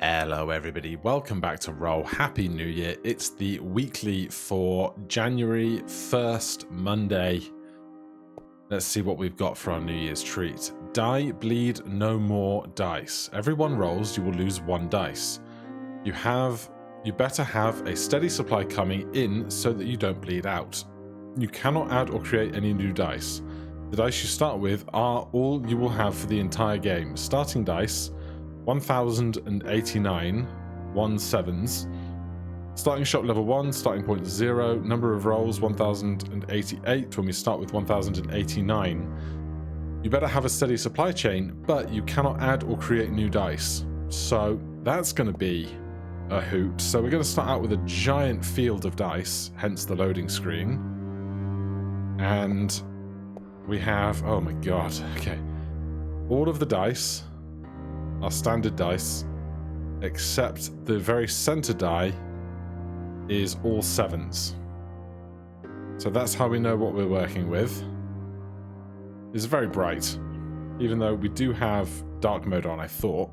Hello everybody, welcome back to Roll. Happy New Year. It's the weekly for January 1st, Monday. Let's see what we've got for our New Year's treat. Die, bleed, no more dice. Every one rolls, you will lose one dice. You better have a steady supply coming in so that you don't bleed out. You cannot add or create any new dice. The dice you start with are all you will have for the entire game. Starting dice, 1089, 1/7s. Starting shot level 1, starting point 0. Number of rolls, 1088 when we start with 1089. You better have a steady supply chain, but you cannot add or create new dice. So that's going to be a hoot. So we're going to start out with a giant field of dice, hence the loading screen. And we have, oh my god, okay. All of the dice are standard dice, except the very center die is all 7s. So that's how we know what we're working with. It's very bright, even though we do have dark mode on, I thought.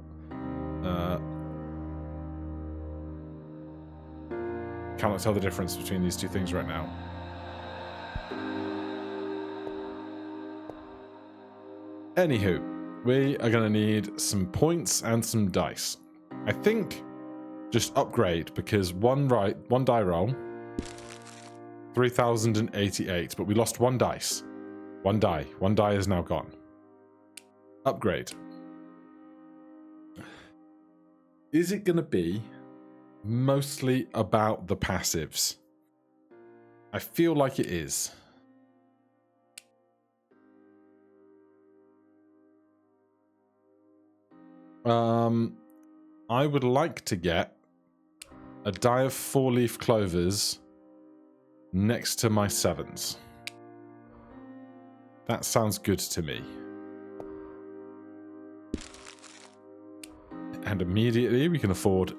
Cannot tell the difference between these two things right now. Anywho, we are going to need some points and some dice. I think just upgrade, because one die roll, 3088, but we lost one dice. One die is now gone. Upgrade. Is it going to be mostly about the passives? I feel like it is. I would like to get a die of 4-leaf clovers next to my 7s. That sounds good to me. And immediately we can afford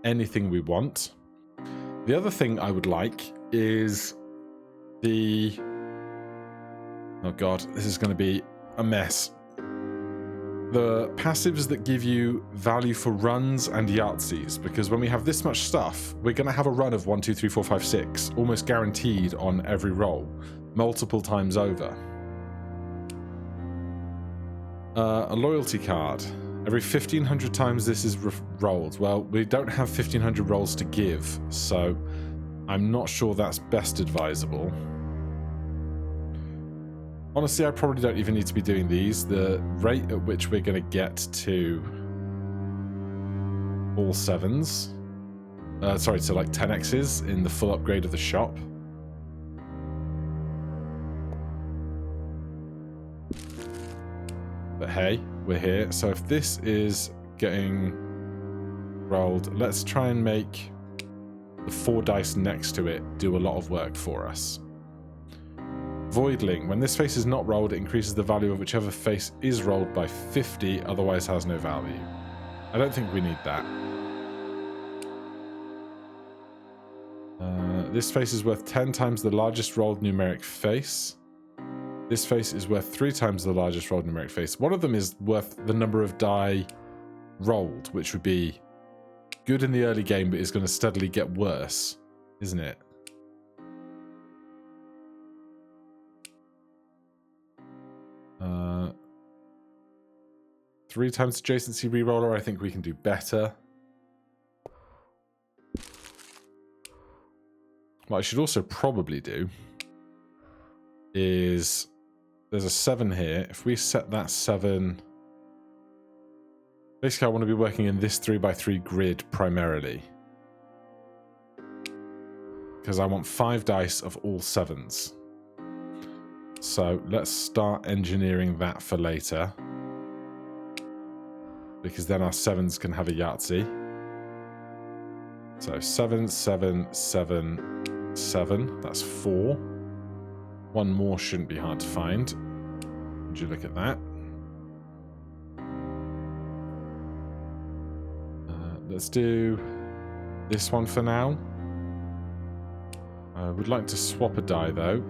anything we want. The other thing I would like is the... Oh god, this is going to be a mess. The passives that give you value for runs and Yahtzees, because when we have this much stuff, we're going to have a run of 1, 2, 3, 4, 5, 6, almost guaranteed on every roll, multiple times over. A loyalty card. Every 1500 times this is rolled. Well, we don't have 1500 rolls to give, so I'm not sure that's best advisable. Honestly, I probably don't even need to be doing these. The rate at which we're going to get to all 7s, to like 10x's in the full upgrade of the shop. But hey, we're here. So if this is getting rolled, let's try and make the 4 dice next to it do a lot of work for us. Voidling. When this face is not rolled, it increases the value of whichever face is rolled by 50, otherwise has no value. I don't think we need that. This face is worth 10 times the largest rolled numeric face. This face is worth 3 times the largest rolled numeric face. One of them is worth the number of die rolled, which would be good in the early game, but is going to steadily get worse, isn't it? Uh, 3 times adjacency reroller, I think we can do better. What I should also probably do is, there's a 7 here. If we set that 7... Basically, I want to be working in this 3x3 grid primarily, because I want 5 dice of all 7s. So let's start engineering that for later, because then our 7s can have a Yahtzee. So 7, 7, 7, 7. That's 4. One more shouldn't be hard to find. Would you look at that? Let's do this one for now. I would like to swap a die though.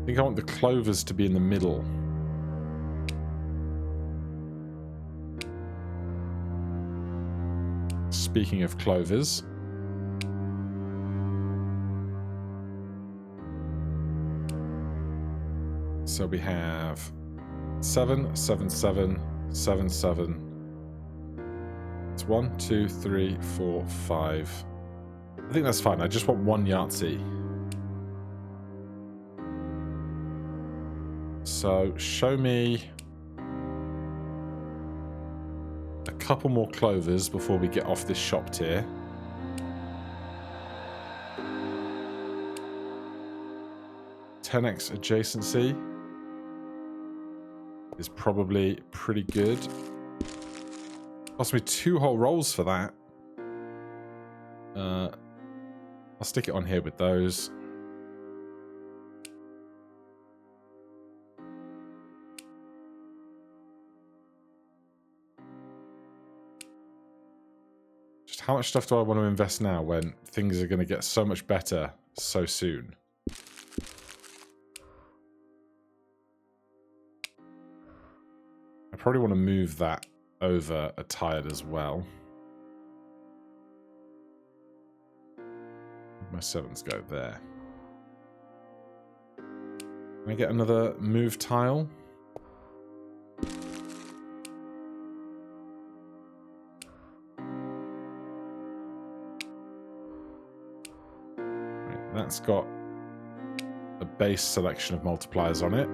I think I want the clovers to be in the middle. Speaking of clovers. So we have 7, 7, 7, 7, 7. It's 1, 2, 3, 4, 5. I think that's fine. I just want one Yahtzee. So show me a couple more clovers before we get off this shop tier. (10x adjacency is probably pretty good. Cost me 2 whole rolls for that. I'll stick it on here with those. Just how much stuff do I want to invest now when things are going to get so much better so soon? I probably want to move that over a tile as well. My 7s go there. Can I get another move tile? Right, that's got a base selection of multipliers on it.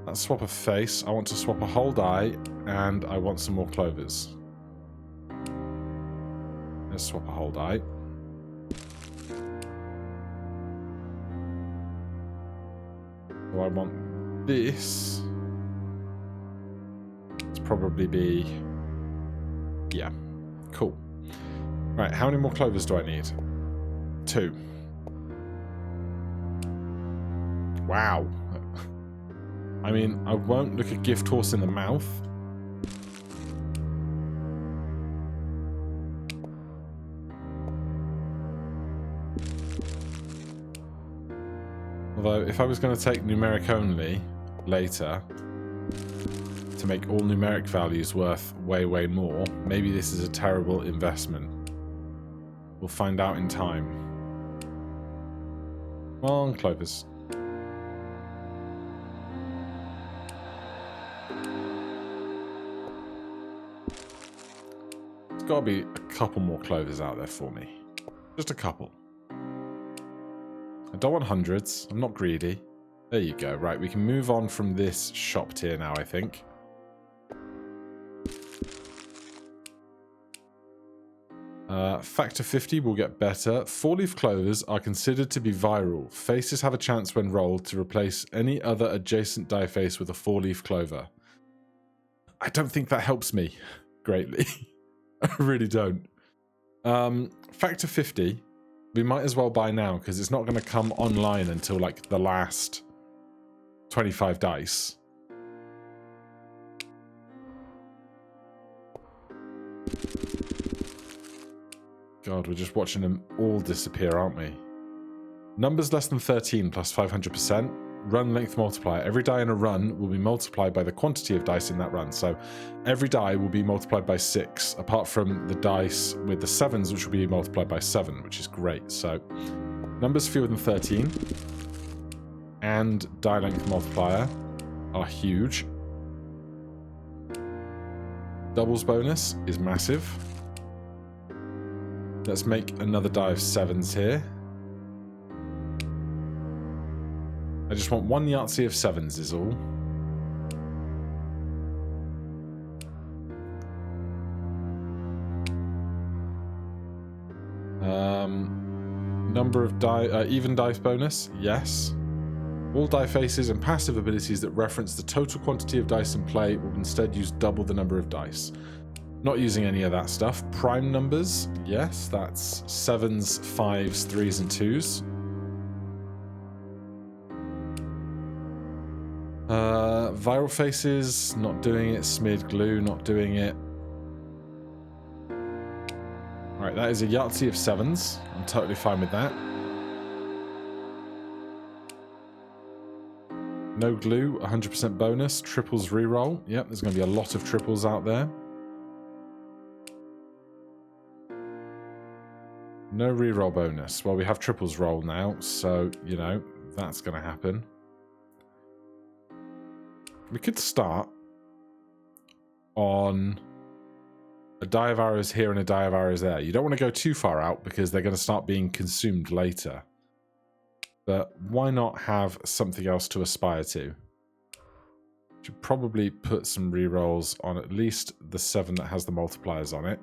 Let's swap a face. I want to swap a whole die, and I want some more clovers. Let's swap a whole die. So I want this to probably be... Yeah, cool. Right, how many more clovers do I need? 2. Wow. I mean, I won't look a gift horse in the mouth. Although, if I was going to take numeric only later to make all numeric values worth way, way more, maybe this is a terrible investment. We'll find out in time. Come on, clovers. There's got to be a couple more clovers out there for me. Just a couple. I don't want hundreds. I'm not greedy. There you go. Right, we can move on from this shop tier now, I think. Factor 50 will get better. 4-leaf clovers are considered to be viral. Faces have a chance when rolled to replace any other adjacent die face with a 4-leaf clover. I don't think that helps me greatly. I really don't. Factor 50... we might as well buy now, because it's not going to come online until, like, the last 25 dice. God, we're just watching them all disappear, aren't we? Numbers less than 13 plus 500%. Run length multiplier. Every die in a run will be multiplied by the quantity of dice in that run. So every die will be multiplied by 6, apart from the dice with the 7s, which will be multiplied by 7, which is great. So numbers fewer than 13 and die length multiplier are huge. Doubles bonus is massive. Let's make another die of 7s here. I just want one Yahtzee of 7s is all. Number of die, even dice bonus, yes. All die faces and passive abilities that reference the total quantity of dice in play will instead use double the number of dice. Not using any of that stuff. Prime numbers, yes, that's 7s, 5s, 3s, and 2s. Viral faces, not doing it. Smeared glue, not doing it. Alright, that is a Yahtzee of 7s. I'm totally fine with that. No glue, 100% bonus. Triples reroll. Yep, there's going to be a lot of triples out there. No reroll bonus. Well, we have triples roll now, so, you know, that's going to happen. We could start on a die of arrows here and a die of arrows there. You don't want to go too far out because they're going to start being consumed later. But why not have something else to aspire to? Should probably put some rerolls on at least the 7 that has the multipliers on it.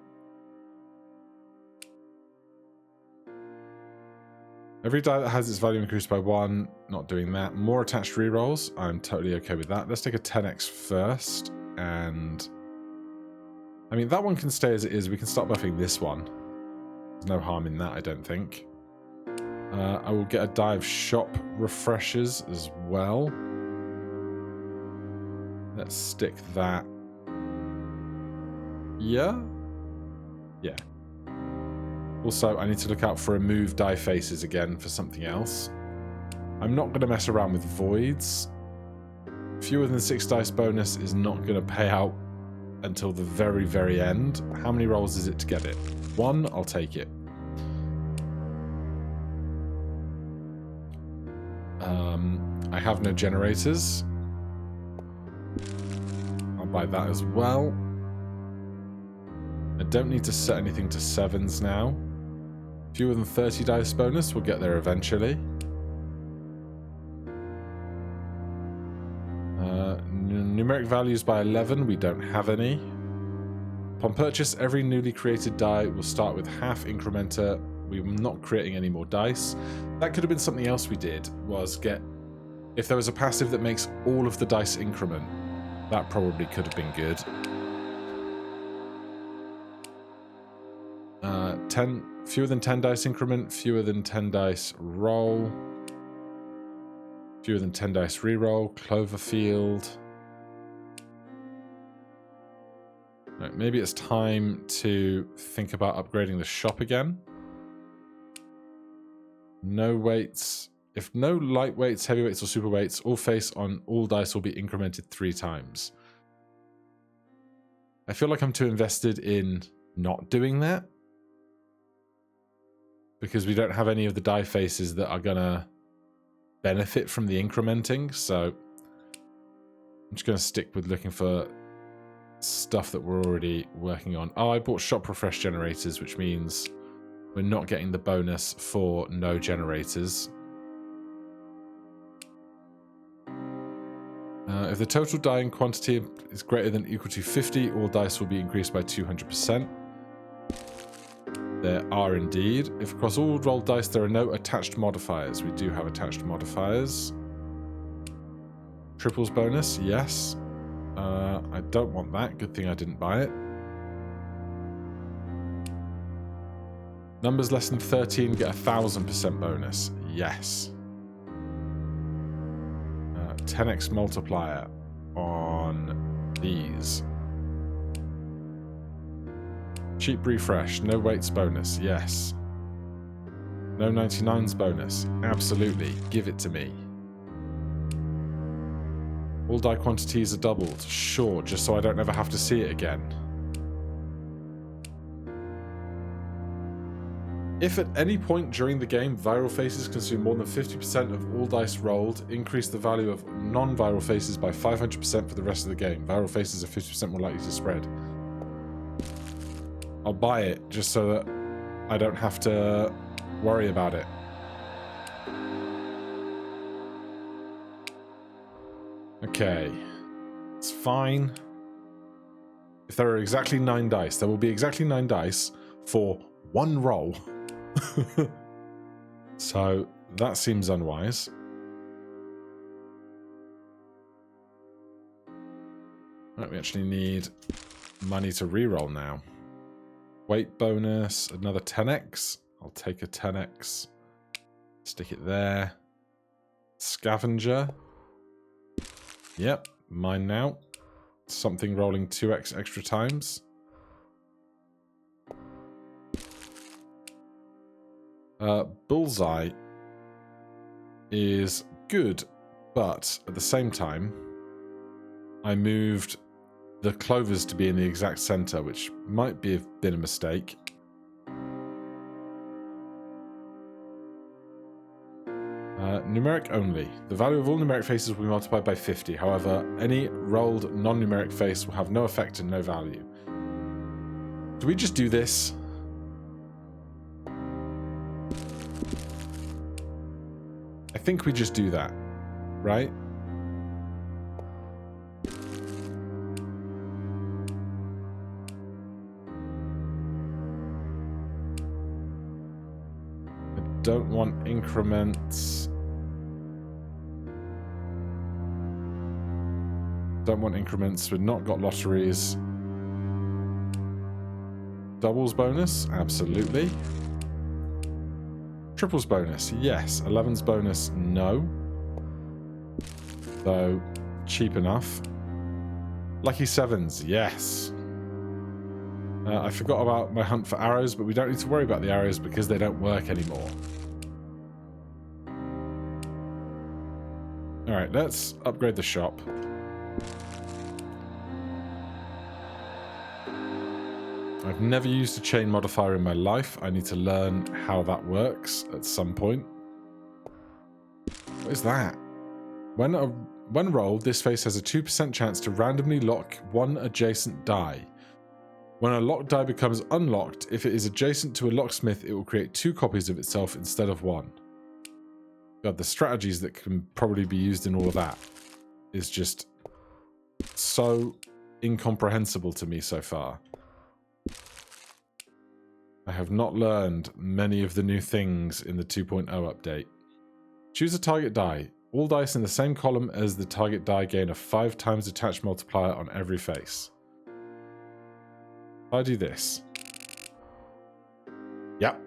Every die that has its value increased by 1, not doing that. More attached rerolls, I'm totally okay with that. Let's take a 10x first, and I mean, that one can stay as it is. We can start buffing this one. There's no harm in that, I don't think. I will get a die of shop refreshers as well. Let's stick that. Yeah? Yeah. Also, I need to look out for remove die faces again for something else. I'm not going to mess around with voids. Fewer than 6 dice bonus is not going to pay out until the very, very end. How many rolls is it to get it? 1, I'll take it. I have no generators. I'll buy that as well. I don't need to set anything to 7s now. Fewer than 30 dice bonus, we'll get there eventually. Numeric values by 11, we don't have any. Upon purchase, every newly created die will start with half incrementer. We're not creating any more dice. That could have been something else we did, was get... If there was a passive that makes all of the dice increment, that probably could have been good. 10, fewer than 10 dice increment, fewer than 10 dice roll, fewer than 10 dice reroll, Cloverfield. Right, maybe it's time to think about upgrading the shop again. No weights. If no lightweights, heavyweights, or superweights, all face on all dice will be incremented 3 times. I feel like I'm too invested in not doing that, because we don't have any of the die faces that are gonna benefit from the incrementing, so I'm just gonna stick with looking for stuff that we're already working on. Oh, I bought shop refresh generators, which means we're not getting the bonus for no generators. If the total die quantity is greater than or equal to 50, all dice will be increased by 200%. There are indeed. If across all rolled dice there are no attached modifiers, we do have attached modifiers. Triples bonus, yes. I don't want that. Good thing I didn't buy it. Numbers less than 13 get 1000% bonus. Yes. 10x multiplier on these. Cheap refresh, no weights bonus, yes. No 99s bonus, absolutely, give it to me. All die quantities are doubled, sure, just so I don't ever have to see it again. If at any point during the game viral faces consume more than 50% of all dice rolled, increase the value of non-viral faces by 500% for the rest of the game. Viral faces are 50% more likely to spread. I'll buy it just so that I don't have to worry about it. Okay, it's fine. If there are exactly 9 dice, there will be exactly 9 dice for 1 roll. So that seems unwise. Right, we actually need money to reroll now. Weight bonus, another 10x. I'll take a 10x. Stick it there. Scavenger. Yep, mine now. Something rolling 2x extra times. Bullseye is good, but at the same time, I moved the clovers to be in the exact center, which might be been a mistake. Numeric only. The value of all numeric faces will be multiplied by 50. However, any rolled non-numeric face will have no effect and no value. Do we just do this? I think we just do that, right? I don't want increments. Don't want increments. We've not got lotteries. Doubles bonus? Absolutely. Triples bonus? Yes. 11's bonus? No. Though, cheap enough. Lucky 7's? Yes. I forgot about my hunt for arrows, but we don't need to worry about the arrows because they don't work anymore. Alright, let's upgrade the shop. I've never used a chain modifier in my life. I need to learn how that works at some point. What is that? When rolled, this face has a 2% chance to randomly lock one adjacent die. When a locked die becomes unlocked, if it is adjacent to a locksmith, it will create 2 copies of itself instead of 1. God, the strategies that can probably be used in all of that is just so incomprehensible to me so far. I have not learned many of the new things in the 2.0 update. Choose a target die. All dice in the same column as the target die gain a 5 times attached multiplier on every face. I do this. Yep.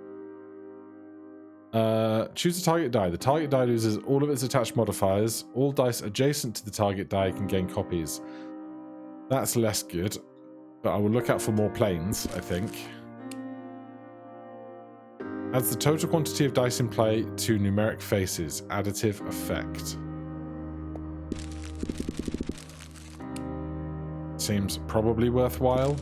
Choose a target die. The target die loses all of its attached modifiers. All dice adjacent to the target die can gain copies. That's less good, but I will look out for more planes, I think. Adds the total quantity of dice in play to numeric faces. Additive effect. Seems probably worthwhile.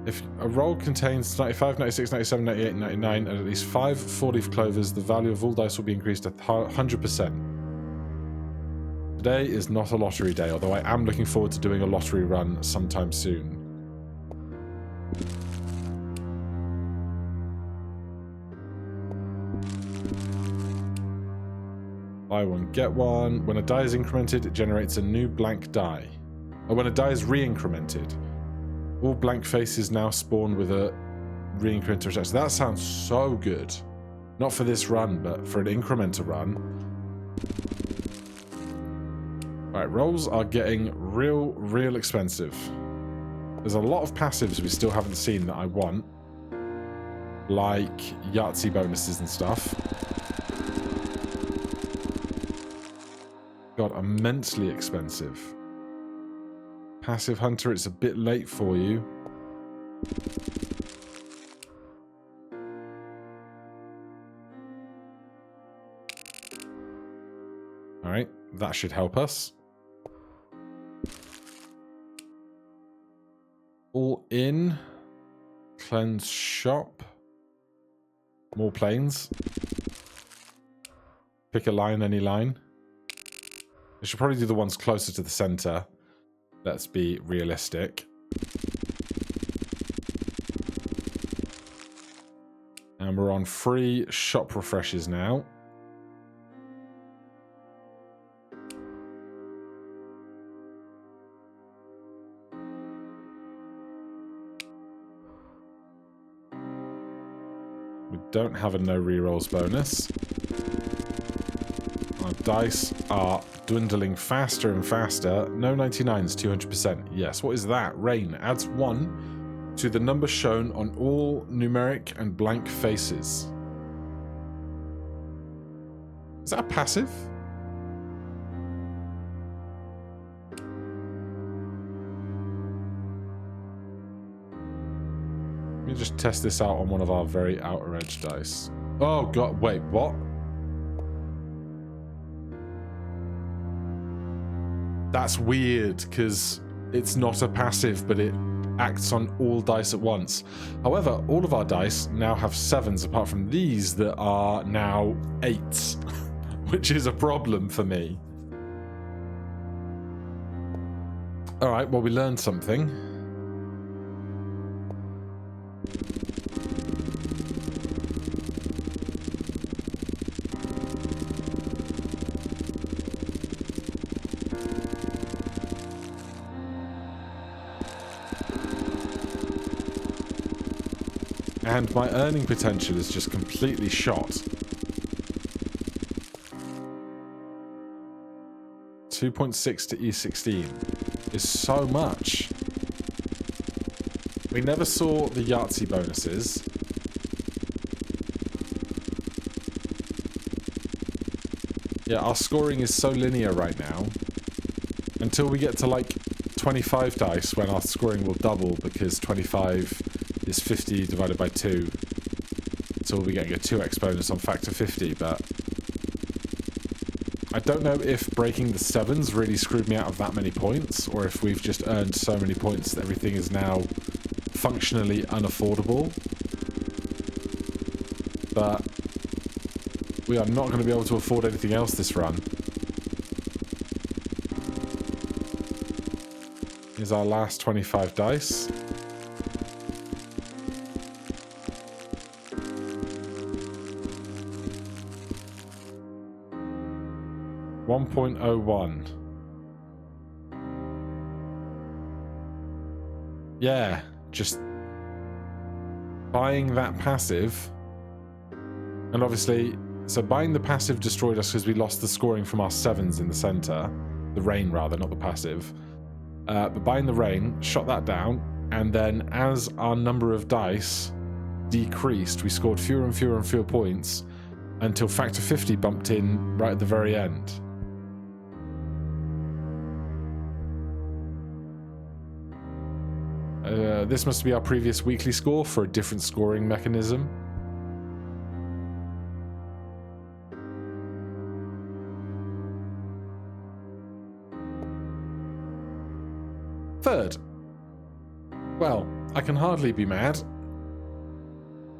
If a roll contains 95, 96, 97, 98, and 99, and at least 5 4-leaf clovers, the value of all dice will be increased to 100%. Today is not a lottery day, although I am looking forward to doing a lottery run sometime soon. Buy one, get one. When a die is incremented, it generates a new blank die. Or when a die is re-incremented. All blank faces now spawn with a re-incrementer attached. That sounds so good. Not for this run, but for an incrementer run. Alright, rolls are getting real expensive. There's a lot of passives we still haven't seen that I want. Like Yahtzee bonuses and stuff. God, immensely expensive. Passive Hunter, it's a bit late for you. Alright, that should help us. All in. Cleanse shop. More planes. Pick a line, any line. I should probably do the ones closer to the center. Let's be realistic. And we're on free shop refreshes now. We don't have a no rerolls bonus. Our dice are dwindling faster and faster. No 99s, 200%. Yes, what is that? Rain adds 1 to the number shown on all numeric and blank faces. Is that a passive? Let me just test this out on one of our very outer edge dice. Oh god, wait, what? That's weird, because it's not a passive, but it acts on all dice at once. However, all of our dice now have 7s apart from these that are now 8s, which is a problem for me. Alright, well, we learned something. And my earning potential is just completely shot. 2.6 to E16 is so much. We never saw the Yahtzee bonuses. Yeah, our scoring is so linear right now. Until we get to like 25 dice when our scoring will double because 25 is 50 divided by 2. So we'll be getting a 2x bonus on factor 50, but I don't know if breaking the 7s really screwed me out of that many points, or if we've just earned so many points that everything is now functionally unaffordable. But we are not going to be able to afford anything else this run. Here's our last 25 dice. $1.01. Yeah, just buying that passive. And obviously, so buying the passive destroyed us because we lost the scoring from our 7s in the center. The rain, rather, not the passive. But buying the rain shot that down. And then as our number of dice decreased, we scored fewer and fewer and fewer points until factor 50 bumped in right at the very end. This must be our previous weekly score for a different scoring mechanism. Third. Well, I can hardly be mad.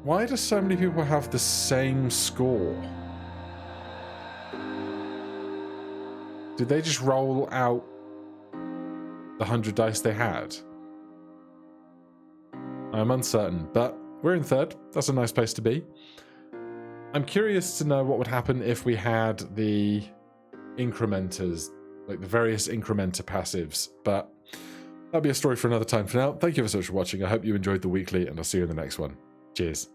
Why do so many people have the same score? Did they just roll out the 100 dice they had? I'm uncertain, but we're in third. That's a nice place to be. I'm curious to know what would happen if we had the incrementers, like the various incrementer passives, but that'll be a story for another time. For now, thank you so much for watching. I hope you enjoyed the weekly, and I'll see you in the next one. Cheers.